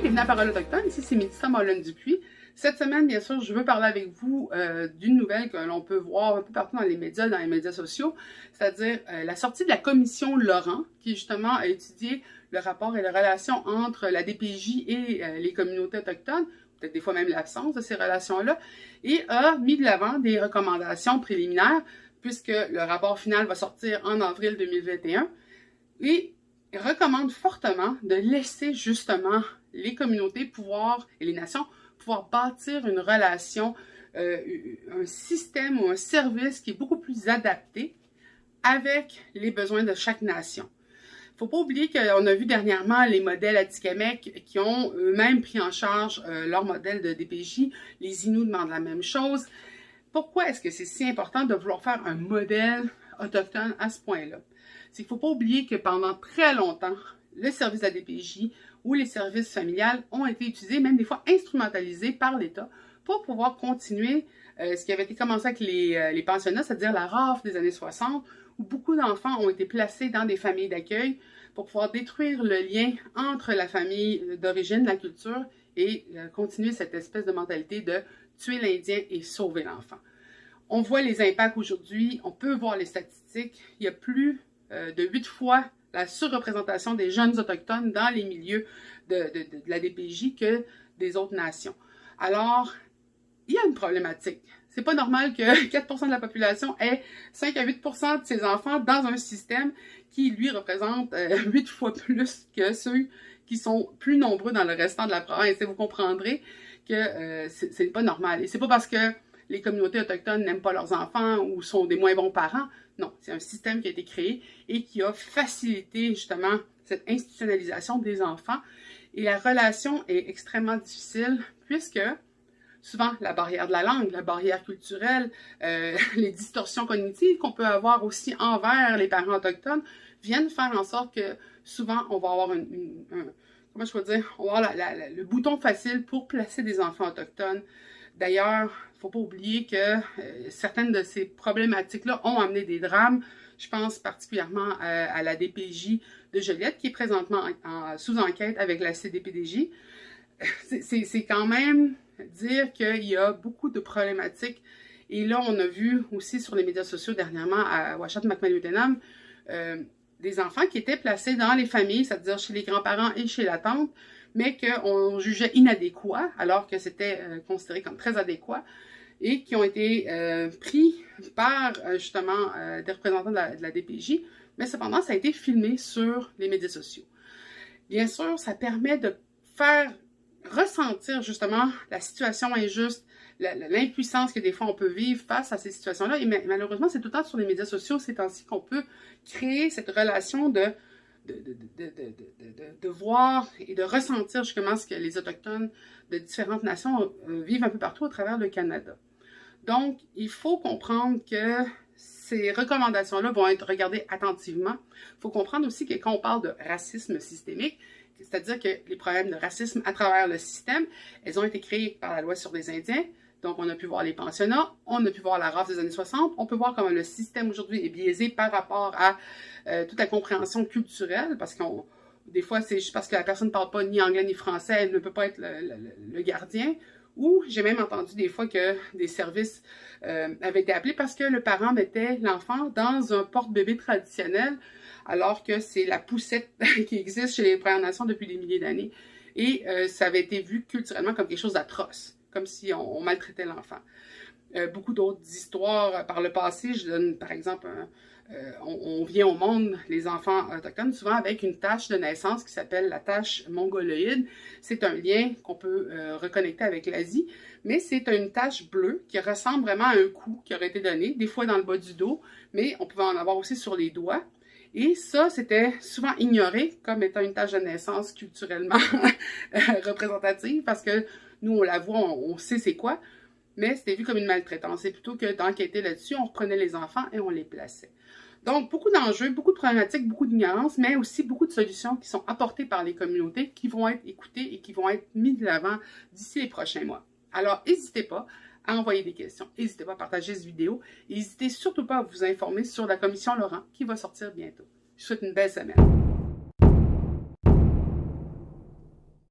bienvenue à Parole autochtone. Ici, c'est Mélissa Mollen-Dupuis. Cette semaine, bien sûr, je veux parler avec vous d'une nouvelle que l'on peut voir un peu partout dans les médias sociaux, c'est-à-dire la sortie de la commission Laurent, qui justement a étudié le rapport et les relations entre la DPJ et les communautés autochtones, peut-être des fois même l'absence de ces relations-là, et a mis de l'avant des recommandations préliminaires, puisque le rapport final va sortir en avril 2021, et recommande fortement de laisser justement les communautés pouvoir, et les nations, pouvoir bâtir une relation, un système ou un service qui est beaucoup plus adapté avec les besoins de chaque nation. Il ne faut pas oublier qu'on a vu dernièrement les modèles Atikamekw qui ont eux-mêmes pris en charge leur modèle de DPJ. Les Inuits demandent la même chose. Pourquoi est-ce que c'est si important de vouloir faire un modèle autochtone à ce point-là? C'est qu'il ne faut pas oublier que pendant très longtemps, le service de la DPJ ou les services familiales ont été utilisés, même des fois instrumentalisés par l'État pour pouvoir continuer ce qui avait été commencé avec les pensionnats, c'est-à-dire la RAF des années 60, où beaucoup d'enfants ont été placés dans des familles d'accueil pour pouvoir détruire le lien entre la famille d'origine, la culture, et continuer cette espèce de mentalité de tuer l'Indien et sauver l'enfant. On voit les impacts aujourd'hui, on peut voir les statistiques, il y a plus de 8 fois la surreprésentation des jeunes autochtones dans les milieux de la DPJ que des autres nations. Alors, il y a une problématique. C'est pas normal que 4% de la population ait 5 à 8% de ses enfants dans un système qui, lui, représente 8 fois plus que ceux qui sont plus nombreux dans le restant de la province. Et vous comprendrez que c'est pas normal. Et c'est pas parce que les communautés autochtones n'aiment pas leurs enfants ou sont des moins bons parents. Non, c'est un système qui a été créé et qui a facilité justement cette institutionnalisation des enfants. Et la relation est extrêmement difficile puisque souvent la barrière de la langue, la barrière culturelle, les distorsions cognitives qu'on peut avoir aussi envers les parents autochtones viennent faire en sorte que souvent on va avoir comment je peux dire, on va avoir le bouton facile pour placer des enfants autochtones. D'ailleurs, il ne faut pas oublier que certaines de ces problématiques-là ont amené des drames. Je pense particulièrement à la DPJ de Joliette, qui est présentement sous enquête avec la CDPDJ. C'est quand même dire qu'il y a beaucoup de problématiques. Et là, on a vu aussi sur les médias sociaux dernièrement à Ouachata-Macmillan-Utenam des enfants qui étaient placés dans les familles, c'est-à-dire chez les grands-parents et chez la tante, mais qu'on jugeait inadéquats, alors que c'était considéré comme très adéquat, et qui ont été pris par justement des représentants de la DPJ, mais cependant, ça a été filmé sur les médias sociaux. Bien sûr, ça permet de faire ressentir justement la situation injuste, l'impuissance que des fois on peut vivre face à ces situations-là, et malheureusement, c'est tout le temps sur les médias sociaux ces temps-ci qu'on peut créer cette relation de voir et de ressentir justement ce que les Autochtones de différentes nations vivent un peu partout à travers le Canada. Donc, il faut comprendre que ces recommandations-là vont être regardées attentivement. Il faut comprendre aussi que quand on parle de racisme systémique, c'est-à-dire que les problèmes de racisme à travers le système, elles ont été créées par la loi sur les Indiens. Donc, on a pu voir les pensionnats, on a pu voir la RAF des années 60, on peut voir comment le système aujourd'hui est biaisé par rapport à toute la compréhension culturelle, parce qu'on des fois, c'est juste parce que la personne ne parle pas ni anglais ni français, elle ne peut pas être le gardien. Ou j'ai même entendu des fois que des services avaient été appelés parce que le parent mettait l'enfant dans un porte-bébé traditionnel, alors que c'est la poussette qui existe chez les Premières Nations depuis des milliers d'années. Et ça avait été vu culturellement comme quelque chose d'atroce, comme si on maltraitait l'enfant. Beaucoup d'autres histoires par le passé, je donne par exemple, on vient au monde, les enfants autochtones, souvent avec une tache de naissance qui s'appelle la tache mongoloïde. C'est un lien qu'on peut reconnecter avec l'Asie, mais c'est une tache bleue qui ressemble vraiment à un coup qui aurait été donné, des fois dans le bas du dos, mais on pouvait en avoir aussi sur les doigts. Et ça, c'était souvent ignoré comme étant une tache de naissance culturellement représentative, parce que nous, on la voit, on sait c'est quoi, mais c'était vu comme une maltraitance. Et plutôt que d'enquêter là-dessus, on reprenait les enfants et on les plaçait. Donc, beaucoup d'enjeux, beaucoup de problématiques, beaucoup d'ignorance, mais aussi beaucoup de solutions qui sont apportées par les communautés, qui vont être écoutées et qui vont être mises de l'avant d'ici les prochains mois. Alors, n'hésitez pas à envoyer des questions. N'hésitez pas à partager cette vidéo. N'hésitez surtout pas à vous informer sur la commission Laurent qui va sortir bientôt. Je vous souhaite une belle semaine.